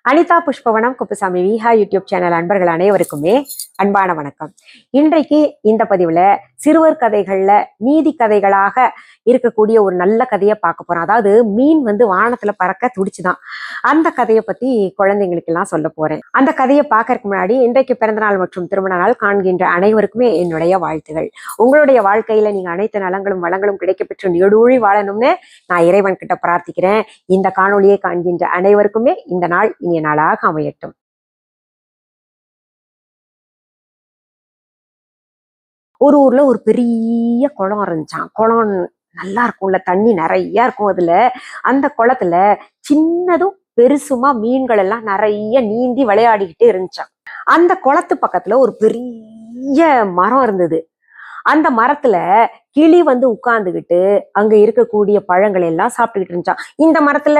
Anitha Pushpavanam Kuppusamy Viha YouTube channel அன்பர்கள் அனைவருக்குமே அன்பான வணக்கம். இன்றைக்கு இந்த பதிவுல சிறுவர் கதைகள்ல நீதி கதைகளாக இருக்கக்கூடிய ஒரு நல்ல கதையை பார்க்க போறோம். அதாவது மீன் வானத்துல பறக்க துடிச்சுதான். அந்த கதையை பத்தி குழந்தைங்களுக்கு எல்லாம் சொல்ல போறேன். அந்த கதையை பார்க்கறதுக்கு முன்னாடி இன்றைக்கு பிறந்தநாள் மற்றும் திருமண நாள் காண்கின்ற அனைவருக்குமே என்னுடைய வாழ்த்துகள். உங்களுடைய வாழ்க்கையில நீங்க அனைத்து நலங்களும் வளங்களும் கிடைக்கப்பெற்று நீடூழி வாழணும்னு நான் இறைவன் கிட்ட பிரார்த்திக்கிறேன். இந்த காணொலியை காண்கின்ற அனைவருக்குமே இந்த நாள் இனிய நாளாக அமையட்டும். ஒரு ஊர்ல ஒரு பெரிய குளம் இருந்துச்சான். குளம் நல்லா இருக்கும்ல, தண்ணி நிறைய இருக்கும். அதுல அந்த குளத்துல சின்னதும் பெருசுமா மீன்கள் எல்லாம் நிறைய நீந்தி விளையாடிக்கிட்டு இருந்துச்சான். அந்த குளத்து பக்கத்துல ஒரு பெரிய மரம் இருந்தது. அந்த மரத்துல கிளி உட்கார்ந்துகிட்டு அங்க இருக்கக்கூடிய பழங்களை எல்லாம் சாப்பிட்டுக்கிட்டு இருந்துச்சான். இந்த மரத்துல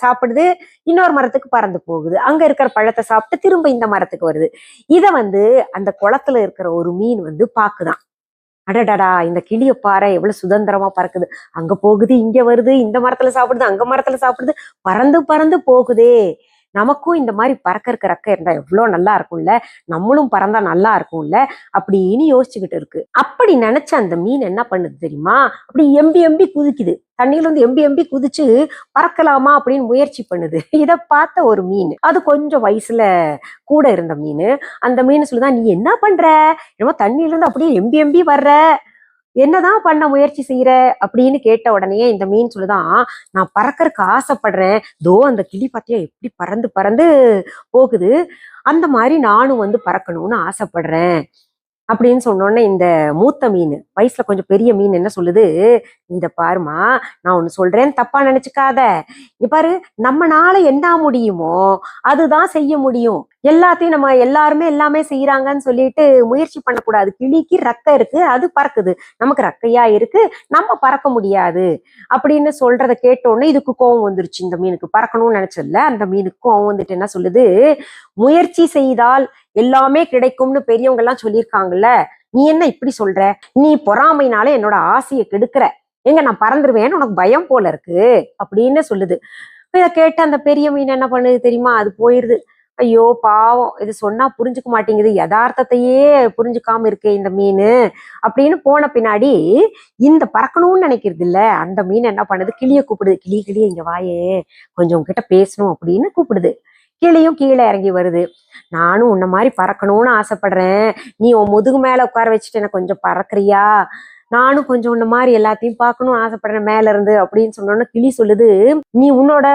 சாப்பிடுது, இன்னொரு மரத்துக்கு பறந்து போகுது, அங்க இருக்கிற பழத்தை சாப்பிட்டு திரும்ப இந்த மரத்துக்கு வருது. இத அந்த குளத்துல இருக்கிற ஒரு மீன் பாக்குதான். அடடடா, இந்த கிளிய பாறை எவ்வளவு சுதந்திரமா பறக்குது, அங்க போகுது, இங்க வருது, இந்த மரத்துல சாப்பிடுது, அங்க மரத்துல சாப்பிடுது, பறந்து பறந்து போகுதே. நமக்கும் இந்த மாதிரி பறக்கறக்கு ரெக்க இருந்தா எவ்வளவு நல்லா இருக்கும்ல, நம்மளும் பறந்தா நல்லா இருக்கும்ல அப்படின்னு யோசிச்சுக்கிட்டு இருக்கு. அப்படி நினைச்ச அந்த மீன் என்ன பண்ணுது தெரியுமா? அப்படி எம்பி எம்பி குதிக்குது. தண்ணியில எம்பி எம்பி குதிச்சு பறக்கலாமா அப்படின்னு முயற்சி பண்ணுது. இத பார்த்த ஒரு மீன், அது கொஞ்சம் வயசுல கூட இருந்த மீன், அந்த மீன் சொல்லுதான், நீ என்ன பண்ற? என்னமோ தண்ணியில இருந்து அப்படியே எம்பி எம்பி வர்ற, என்னதான் பண்ண முயற்சி செய்யற அப்படின்னு கேட்ட உடனே இந்த மீன் சொல்லுதான், நான் பறக்கறதுக்கு ஆசைப்படுறேன். தோ அந்த கிளி பாத்தியா எப்படி பறந்து பறந்து போகுது, அந்த மாதிரி நானும் பறக்கணும்னு ஆசைப்படுறேன் அப்படின்னு சொன்னோன்னே இந்த மூத்த மீன், வயசுல கொஞ்சம் பெரிய மீன் என்ன சொல்லுது, இத பாருமா, நான் ஒண்ணு சொல்றேன், தப்பா நினைச்சுக்காத. நீ பாரு, நம்மனால என்ன முடியுமோ அதுதான் செய்ய முடியும். எல்லாத்தையும் நம்ம எல்லாருமே எல்லாமே செய்யறாங்கன்னு சொல்லிட்டு முயற்சி பண்ணக்கூடாது. கிளிக்கு ரெக்கை இருக்கு, அது பறக்குது. நமக்கு ரெக்கையா இருக்கு, நம்ம பறக்க முடியாது அப்படின்னு சொல்றத கேட்டோன்னே இதுக்கு கோவம் வந்துருச்சு. இந்த மீனுக்கு பறக்கணும்னு நினைச்சதுல அந்த மீனுக்கு கோவம் என்ன சொல்லுது, முயற்சி செய்தால் எல்லாமே கிடைக்கும்னு பெரியவங்க எல்லாம் சொல்லியிருக்காங்கல்ல, நீ என்ன இப்படி சொல்ற? நீ பொறாமைனால என்னோட ஆசையை கெடுக்கிற. எங்க நான் பறந்துருவேன்னு உனக்கு பயம் போல இருக்கு அப்படின்னு சொல்லுது. இதை கேட்டு அந்த பெரிய மீன் என்ன பண்ணுது தெரியுமா? அது போயிருது. ஐயோ பாவம், இது சொன்னா புரிஞ்சுக்க மாட்டேங்குது, யதார்த்தத்தையே புரிஞ்சுக்காம இருக்கே இந்த மீன் அப்படின்னு போன பின்னாடி இந்த பறக்கணும்னு நினைக்கிறது இல்ல அந்த மீன் என்ன பண்ணுது, கிளிய கூப்பிடுது. கிளி கிளிய இங்க வாயே, கொஞ்சம் உங்ககிட்ட பேசணும் அப்படின்னு கூப்பிடுது. கிளியும் கீழே இறங்கி வருது. நானும் உன்ன மாதிரி பறக்கணும்னு ஆசைப்படுறேன், நீ உன் முதுகு மேல உட்கார வச்சுட்டு எனக்கு கொஞ்சம் பறக்குறியா? நானும் கொஞ்சம் உன்ன மாதிரி எல்லாத்தையும் பார்க்கணும்னு ஆசைப்படுறேன் மேல இருந்து அப்படின்னு சொன்னோன்னு கிளி சொல்லுது, நீ உன்னோட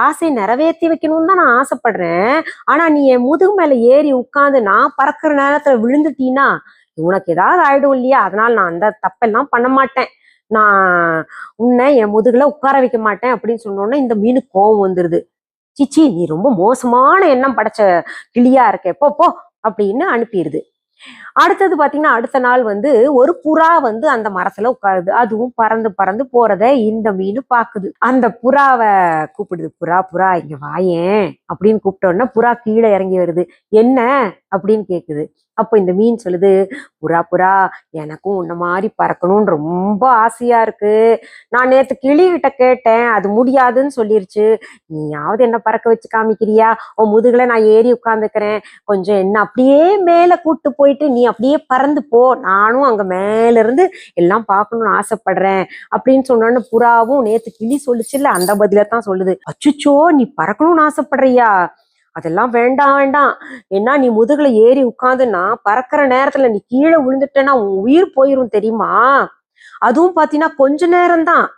ஆசையை நிறைவேற்றி வைக்கணும்னு தான் நான் ஆசைப்படுறேன். ஆனா நீ என் முதுகு மேல ஏறி உட்கார்ந்து நான் பறக்கிற நேரத்துல விழுந்துட்டீன்னா உனக்கு ஏதாவது ஆயிடும் இல்லையா? அதனால நான் அந்த தப்பெல்லாம் பண்ண மாட்டேன், நான் உன்னை என் முதுகுல உட்கார வைக்க மாட்டேன் அப்படின்னு சொன்னோன்னே இந்த மீனுக்கு கோவம் வந்துருது. சிச்சி, நீ ரொம்ப மோசமான எண்ணம் படைச்ச கிளியா இருக்க, போ போ அப்படின்னு அனுப்பிடுது. அடுத்தது பாத்தீங்கன்னா, அடுத்த நாள் ஒரு புறா அந்த மரத்துல உட்காருது. அதுவும் பறந்து பறந்து போறத இந்த மீன் பாக்குது. அந்த புறாவை கூப்பிடுது, புறா புறா இங்க வாயேன் அப்படின்னு கூப்பிட்டோன்னா புறா கீழே இறங்கி வருது. என்ன அப்படின்னு கேக்குது. அப்போ இந்த மீன் சொல்லுது, புறா புறா, எனக்கும் உன்ன மாதிரி பறக்கணும்னு ரொம்ப ஆசையா இருக்கு. நான் நேத்து கிளி கிட்ட கேட்டேன், அது முடியாதுன்னு சொல்லிருச்சு. நீயாவது என்ன பறக்க வச்சு காமிக்கிறியா? உன் முதுகுல நான் ஏறி உட்கார்ந்துக்கிறேன், கொஞ்சம் என்ன அப்படியே மேல கூட்டு போயிட்டு நீ அப்படியே பறந்து போ, நானும் அங்க மேல இருந்து எல்லாம் பார்க்கணும்னு ஆசைப்படுறேன் அப்படின்னு சொன்னோன்னு புறாவும் நேத்து கிளி சொல்லுச்சுல்ல அந்த பதிலத்தான் சொல்லுது. அச்சுச்சோ, நீ பறக்கணும்னு ஆசைப்படுறியா? அதெல்லாம் வேண்டாம் வேண்டாம். ஏன்னா நீ முதுகுல ஏறி உட்கார்ந்து நான் பறக்கிற நேரத்துல நீ கீழே விழுந்துட்டேன்னா உன் உயிர் போயிரும் தெரியுமா? அதுவும் பாத்தீங்கன்னா கொஞ்ச நேரம்தான்.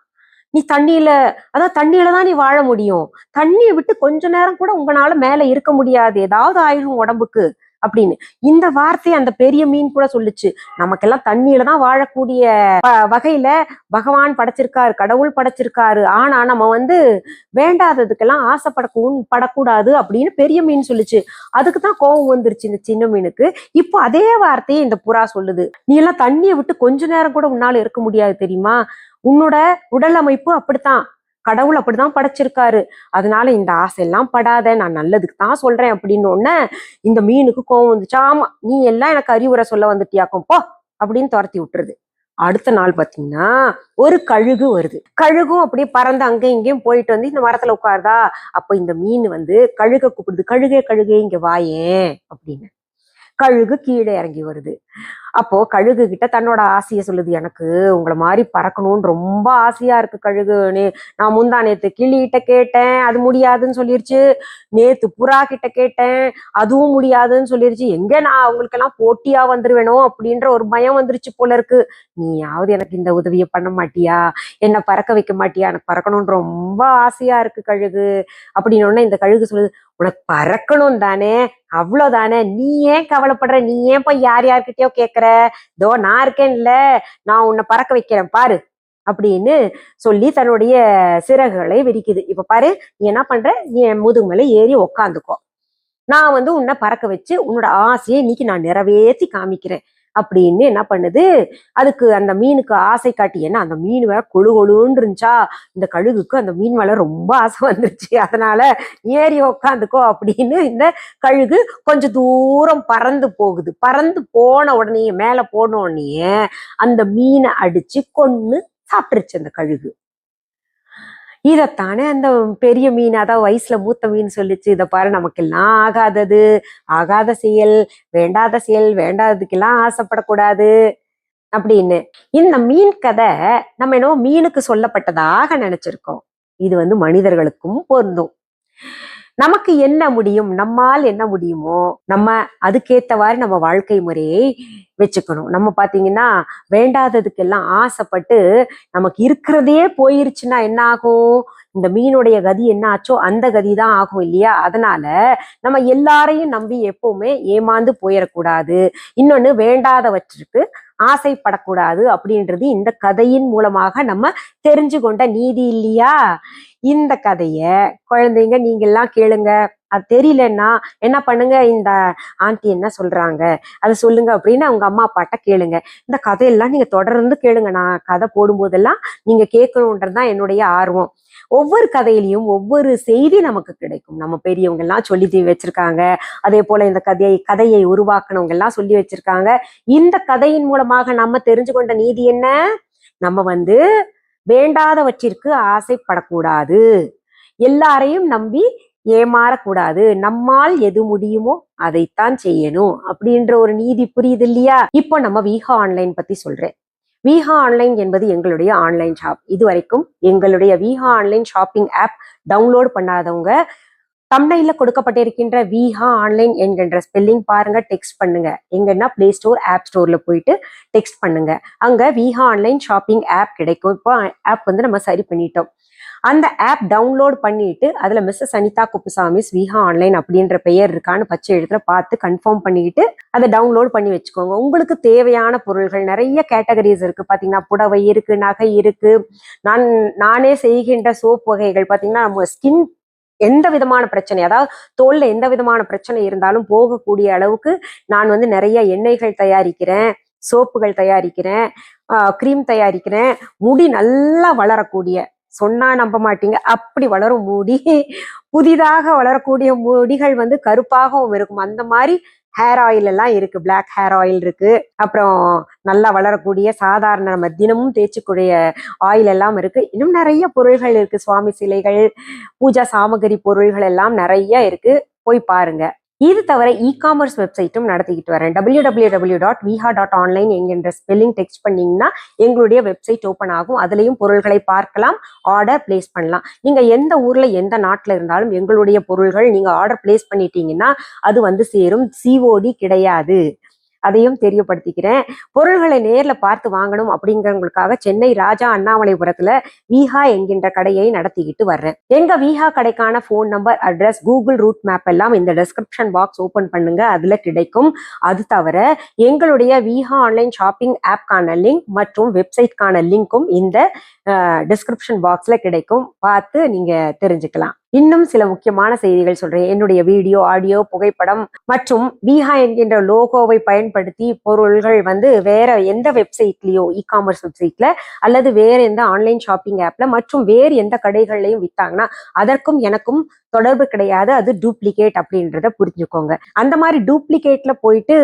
நீ தண்ணியில, அதான் தண்ணியில தான் நீ வாழ முடியும். தண்ணியை விட்டு கொஞ்ச நேரம் கூட உங்களால மேல இருக்க முடியாது, ஏதாவது ஆயிடும் உடம்புக்கு அப்படின்னு. இந்த வார்த்தையை அந்த பெரிய மீன் கூட சொல்லுச்சு. நமக்கெல்லாம் தண்ணியில தான் வாழக்கூடிய வகையில பகவான் படைச்சிருக்காரு, கடவுள் படைச்சிருக்காரு. ஆனா நம்ம வேண்டாததுக்கெல்லாம் படக்கூடாது அப்படின்னு பெரிய மீன் சொல்லுச்சு. அதுக்குதான் கோபம் வந்துருச்சு இந்த சின்ன மீனுக்கு. இப்போ அதே வார்த்தையை இந்த புறா சொல்லுது. நீ எல்லாம் தண்ணியை விட்டு கொஞ்ச நேரம் கூட உன்னால இருக்க முடியாது தெரியுமா? உன்னோட உடல் அமைப்பு அப்படித்தான், கடவுள் அப்படிதான் படைச்சிருக்காரு. அதனால இந்த ஆசையெல்லாம் படாத, நான் நல்லதுக்கு தான் சொல்றேன் அப்படின்னு ஒண்ணு இந்த மீனுக்கு கோவம் வந்துச்சு. ஆமா, நீ எல்லாம் எனக்கு அறிவுரை சொல்ல வந்துட்டியாக்கும், போ அப்படின்னு துரத்தி விட்டுருது. அடுத்த நாள் பாத்தீங்கன்னா ஒரு கழுகு வருது. கழுகும் அப்படியே பறந்து அங்கேயும் இங்கேயும் போயிட்டு வந்து இந்த மரத்துல உட்காருதா. அப்ப இந்த மீன் வந்து கழுக கூப்பிடுது, கழுகே கழுகே இங்க வாயேன் அப்படின்னு. கழுகு கீழே இறங்கி வருது. அப்போ கழுகு கிட்ட தன்னோட ஆசைய சொல்லுது, எனக்கு உங்களை மாதிரி பறக்கணும்னு ரொம்ப ஆசையா இருக்கு கழுகுன்னு. நான் முந்தா நேத்து கிளிகிட்ட கேட்டேன், அது முடியாதுன்னு சொல்லிருச்சு. நேத்து புறா கிட்ட கேட்டேன், அதுவும் முடியாதுன்னு சொல்லிருச்சு. எங்க நான் அவங்களுக்கெல்லாம் போட்டியா வந்துருவேணும் அப்படின்ற ஒரு பயம் வந்துருச்சு போல இருக்கு. நீயாவது எனக்கு இந்த உதவியை பண்ண மாட்டியா, என்ன பறக்க வைக்க மாட்டியா, எனக்கு பறக்கணும்னு ரொம்ப ஆசையா இருக்கு கழுகு அப்படின்னு உடனே இந்த கழுகு சொல்லுது, உனக்கு பறக்கணும் தானே, அவ்வளவுதானே, நீ ஏன் கவலைப்படுற, நீ ஏன் போய் யார் யார்கிட்டயோ கேக்குற, இதோ நான் இருக்கேன்ல, நான் உன்னை பறக்க வைக்கிறேன் பாரு அப்படின்னு சொல்லி தன்னுடைய சிறகுகளை விரிக்குது. இப்ப பாரு, நீ என்ன பண்ற, நீ என் முதுகு மேல ஏறி உக்காந்துக்கோ, நான் வந்து உன்னை பறக்க வச்சு உன்னோட ஆசையை இன்னைக்கு நான் நிறைவேற்றி காமிக்கிறேன் அப்படின்னு என்ன பண்ணுது. அதுக்கு அந்த மீனுக்கு ஆசை காட்டி, ஏன்னா அந்த மீன் வேற கொழு கொழுன்னு இருந்துச்சா, இந்த கழுகுக்கு அந்த மீன் மேல ரொம்ப ஆசை வந்துருச்சு. அதனால ஏறி உக்காந்துக்கோ அப்படின்னு இந்த கழுகு கொஞ்சம் தூரம் பறந்து போகுது. பறந்து போன உடனே, மேல போன உடனே அந்த மீனை அடிச்சு கொன்னு சாப்பிட்டுருச்சு அந்த கழுகு. இதத்தானே அந்த பெரிய மீன், அதாவது வயசுல மூத்த மீன் சொல்லிச்சு, இதை பாரு, நமக்கெல்லாம் ஆகாதது, ஆகாத செயல், வேண்டாத செயல், வேண்டாததுக்கெல்லாம் ஆசைப்படக்கூடாது அப்படின்னு. இந்த மீன் கதை நம்ம என்னவோ மீனுக்கு சொல்லப்பட்டதாக நினைச்சிருக்கோம். இது வந்து மனிதர்களுக்கும் பொருந்தும். நமக்கு என்ன முடியும், நம்மால் என்ன முடியுமோ நம்ம அதுக்கேத்தவாறு நம்ம வாழ்க்கை முறையை வச்சுக்கணும். நம்ம பாத்தீங்கன்னா வேண்டாததுக்கெல்லாம் ஆசைப்பட்டு நமக்கு இருக்கிறதே போயிருச்சுன்னா என்ன ஆகும், இந்த மீனுடைய கதி என்ன ஆச்சோ அந்த கதி தான் ஆகும் இல்லையா. அதனால நம்ம எல்லாரையும் நம்பி எப்பவுமே ஏமாந்து போயிடக்கூடாது. இன்னொன்னு, வேண்டாதவற்றுக்கு ஆசைப்படக்கூடாது அப்படின்றது இந்த கதையின் மூலமாக நம்ம தெரிஞ்சு கொண்ட நீதி இல்லையா. இந்த கதைய குழந்தைங்க நீங்க எல்லாம் கேளுங்க. அது தெரியலன்னா என்ன பண்ணுங்க, இந்த ஆண்டி என்ன சொல்றாங்க அதை சொல்லுங்க அப்படின்னு அவங்க அம்மா அப்பாட்ட கேளுங்க. இந்த கதையெல்லாம் நீங்க தொடர்ந்து கேளுங்க. நான் கதை போடும்போதெல்லாம் நீங்க கேட்கணுன்றதுதான் என்னுடைய ஆர்வம். ஒவ்வொரு கதையிலையும் ஒவ்வொரு செய்தி நமக்கு கிடைக்கும். நம்ம பெரியவங்க எல்லாம் சொல்லி வச்சிருக்காங்க. அதே போல இந்த கதையை உருவாக்குனவங்க எல்லாம் சொல்லி வச்சிருக்காங்க. இந்த கதையின் மூலமாக நம்ம தெரிஞ்சு கொண்ட நீதி என்ன, நம்ம வந்து வேண்டாதவற்றிற்கு ஆசைப்படக்கூடாது, எல்லாரையும் நம்பி ஏமாறக்கூடாது, நம்மால் எது முடியுமோ அதைத்தான் செய்யணும் அப்படின்ற ஒரு நீதி புரியுது இல்லையா. இப்போ நம்ம வீஹா ஆன்லைன் பத்தி சொல்றேன். வீஹா ஆன்லைன் என்பது எங்களுடைய ஆன்லைன் ஷாப். இதுவரைக்கும் எங்களுடைய Veeha online shopping app download பண்ணாதவங்க தம்ப்நெயில்ல கொடுக்கப்பட்டிருக்கின்ற வீஹா ஆன்லைன் என்கின்ற ஸ்பெல்லிங் பாருங்க, டெக்ஸ்ட் பண்ணுங்க. எங்கன்னா பிளே ஸ்டோர், ஆப் ஸ்டோர்ல போயிட்டு டெக்ஸ்ட் பண்ணுங்க. அங்க வீஹா ஆன்லைன் ஷாப்பிங் ஆப் கிடைக்கும். இப்போ ஆப் வந்து நம்ம சரி பண்ணிட்டோம். அந்த ஆப் டவுன்லோட் பண்ணிட்டு அதுல மிஸ்ஸஸ் அனிதா குப்புசாமிஸ் வீஹா ஆன்லைன் அப்படின்ற பெயர் இருக்கான்னு பச்சை எழுத்துல பார்த்து கன்ஃபார்ம் பண்ணிக்கிட்டு அதை டவுன்லோட் பண்ணி வச்சுக்கோங்க. உங்களுக்கு தேவையான பொருள்கள் நிறைய கேட்டகரிஸ் இருக்கு. பாத்தீங்கன்னா புடவை இருக்கு, நகை இருக்கு, நானே செய்கின்ற சோப் வகைகள், பாத்தீங்கன்னா நம்ம ஸ்கின் எந்த விதமான பிரச்சனை, அதாவது தோல்ல எந்த விதமான பிரச்சனை இருந்தாலும் போகக்கூடிய அளவுக்கு நான் வந்து நிறைய எண்ணெய்கள் தயாரிக்கிறேன், சோப்புகள் தயாரிக்கிறேன், கிரீம் தயாரிக்கிறேன். முடி நல்லா வளரக்கூடிய, சொன்னா நம்ப மாட்டீங்க, அப்படி வளரும் முடி, புதிதாக வளரக்கூடிய முடிகள் வந்து கருப்பாகவும் இருக்கும். அந்த மாதிரி ஹேர் ஆயில் எல்லாம் இருக்கு. பிளாக் ஹேர் ஆயில் இருக்கு. அப்புறம் நல்லா வளரக்கூடிய சாதாரண நம்ம தினமும் தேய்ச்சிக்கூடிய ஆயில் எல்லாம் இருக்கு. இன்னும் நிறைய பொருள்கள் இருக்கு. சுவாமி சிலைகள், பூஜா சாமகிரி பொருள்கள் எல்லாம் நிறைய இருக்கு. போய் பாருங்க. இது தவிர இ-காமர்ஸ் வெப்சைட்டும் நடத்திக்கிட்டு வரேன். www.viha.online என்கின்ற ஸ்பெல்லிங் டெக்ஸ்ட் பண்ணீங்கன்னா எங்களுடைய வெப்சைட் ஓப்பன் ஆகும். அதுலயும் பொருள்களை பார்க்கலாம், ஆர்டர் பிளேஸ் பண்ணலாம். நீங்க எந்த ஊர்ல எந்த நாட்டுல இருந்தாலும் எங்களுடைய பொருள்கள் நீங்க ஆர்டர் பிளேஸ் பண்ணிட்டீங்கன்னா அது வந்து சேரும். COD கிடையாது, அதையும் தெரியப்படுத்திக்கிறேன். பொருள்களை நேர்ல பார்த்து வாங்கணும் அப்படிங்கிறவங்களுக்காக சென்னை ராஜா அண்ணாமலைபுரத்துல வீஹா என்கின்ற கடையை நடத்திக்கிட்டு வர்றேன். எங்க வீஹா கடைக்கான phone number, address, Google route map எல்லாம் இந்த டிஸ்கிரிப்ஷன் பாக்ஸ் ஓபன் பண்ணுங்க, அதுல கிடைக்கும். அது தவிர எங்களுடைய வீஹா ஆன்லைன் ஷாப்பிங் ஆப்கான லிங்க் மற்றும் வெப்சைட்கான லிங்க்கும் இந்த டிஸ்கிரிப்ஷன் பாக்ஸ்ல கிடைக்கும். பார்த்து நீங்க தெரிஞ்சுக்கலாம். இன்னும் சில முக்கியமான செய்திகள் சொல்றேன். என்னுடைய வீடியோ, ஆடியோ, புகைப்படம் மற்றும் விஹா என்கின்ற லோகோவை பயன்படுத்தி பொருள்கள் வேற எந்த வெப்சைட்லயோ, இ-காமர்ஸ் வெப்சைட்ல அல்லது வேற எந்த ஆன்லைன் ஷாப்பிங் ஆப்ல மற்றும் வேறு எந்த கடைகள்லயும் வித்தாங்கன்னா அதற்கும் எனக்கும் தொடர்பு கிடையாது. அது டூப்ளிகேட் அப்படின்றத புரிஞ்சுக்கோங்க. அந்த மாதிரி டூப்ளிகேட்ல போயிட்டு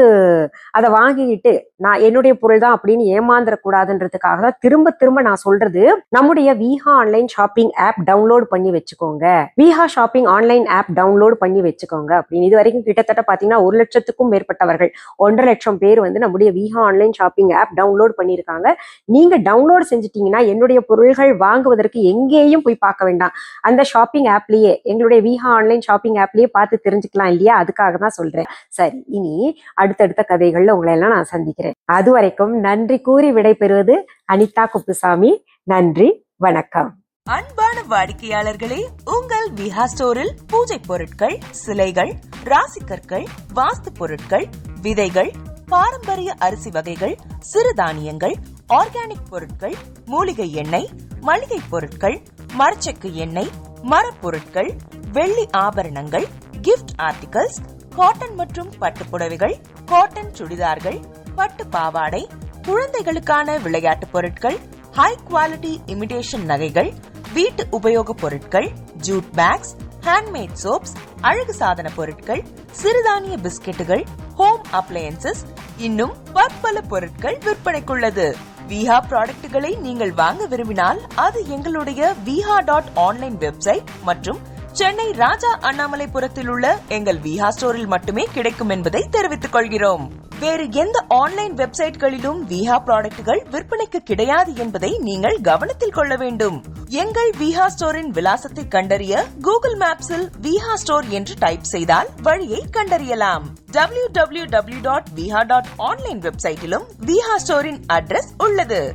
அதை வாங்கிக்கிட்டு நான் என்னுடைய பொருள் தான் அப்படின்னு ஏமாந்துடக்கூடாதுன்றதுக்காக தான் திரும்ப திரும்ப நான் சொல்றது, நம்முடைய Viha online shopping app download பண்ணி வச்சுக்கோங்க. Viha shopping online app download பண்ணி வச்சுக்கோங்க அப்படின்னு. இது வரைக்கும் கிட்டத்தட்ட பாத்தீங்கன்னா 1 லட்சத்துக்கும் மேற்பட்டவர்கள், 1.5 லட்சம் பேர் நம்முடைய Viha online shopping app download பண்ணியிருக்காங்க. நீங்க டவுன்லோட் செஞ்சுட்டீங்கன்னா என்னுடைய பொருள்கள் வாங்குவதற்கு எங்கேயும் போய் பார்க்க வேண்டாம். அந்த ஷாப்பிங் ஆப்லயே, எங்களுடைய விஹா ஆன்லைன் ஷாப்பிங் ஆப்லயே பார்த்து தெரிஞ்சுக்கலாம் இல்லையா? அதுக்காக தான் சொல்றேன். சரி, இனி அடுத்தடுத்த கதைகள்ல உங்களை எல்லாம் நான் சந்திக்கிறேன். அது வரைக்கும் நன்றி கூறி விடைபெறுவது அனிதா குப்புசாமி. நன்றி, வணக்கம். அன்பான வாடிக்கையாளர்களே, உங்கள் விஹா ஸ்டோரில் பூஜை பொருட்கள், சிலைகள், ராசிக்கற்கள், வாஸ்து பொருட்கள், விதைகள், பாரம்பரிய அரிசி வகைகள், சிறுதானியங்கள், ஆர்கானிக் பொருட்கள், மூலிகை எண்ணெய், மளிகை பொருட்கள், மரச்செக்கு எண்ணெய், மரப்பொருட்கள், வெள்ளி ஆபரணங்கள், கிஃப்ட் ஆர்டிகல்ஸ், காட்டன் மற்றும் பட்டு புடவைகள், காட்டன் சுடிதார்கள், பட்டு பாவாடை, குழந்தைகளுக்கான விளையாட்டு பொருட்கள், ஹை குவாலிட்டி இமிடேஷன் நகைகள், வீட்டு உபயோக பொருட்கள், ஜூட் பேக்ஸ், ஹேண்ட்மேட் சோப்ஸ், அழகு சாதன பொருட்கள், சிறுதானிய பிஸ்கெட்டுகள், ஹோம் அப்ளையன்சஸ், இன்னும் பற்பல பொருட்கள் விற்பனைக்குள்ளது. விஹா ப்ராடக்ட்களை நீங்கள் வாங்க விரும்பினால் அது எங்களுடைய viha.online வெப்சைட் மற்றும் சென்னை ராஜா அண்ணாமலைபுரத்தில் உள்ள எங்கள் விஹா ஸ்டோரில் மட்டுமே கிடைக்கும் என்பதை தெரிவித்துக் கொள்கிறோம். வேறு எந்த ஆன்லைன் வெப்சைட்களிலும் விஹா ப்ராடக்ட்கள் விற்பனைக்கு கிடையாது என்பதை நீங்கள் கவனத்தில் கொள்ள வேண்டும். எங்கள் விஹா ஸ்டோரின் விலாசத்தை கண்டறிய கூகுள் மேப்ஸில் விஹா ஸ்டோர் என்று டைப் செய்தால் வழியை கண்டறியலாம். www.viha.online வெப்சைட்டிலும் விஹா ஸ்டோரின் அட்ரஸ் உள்ளது.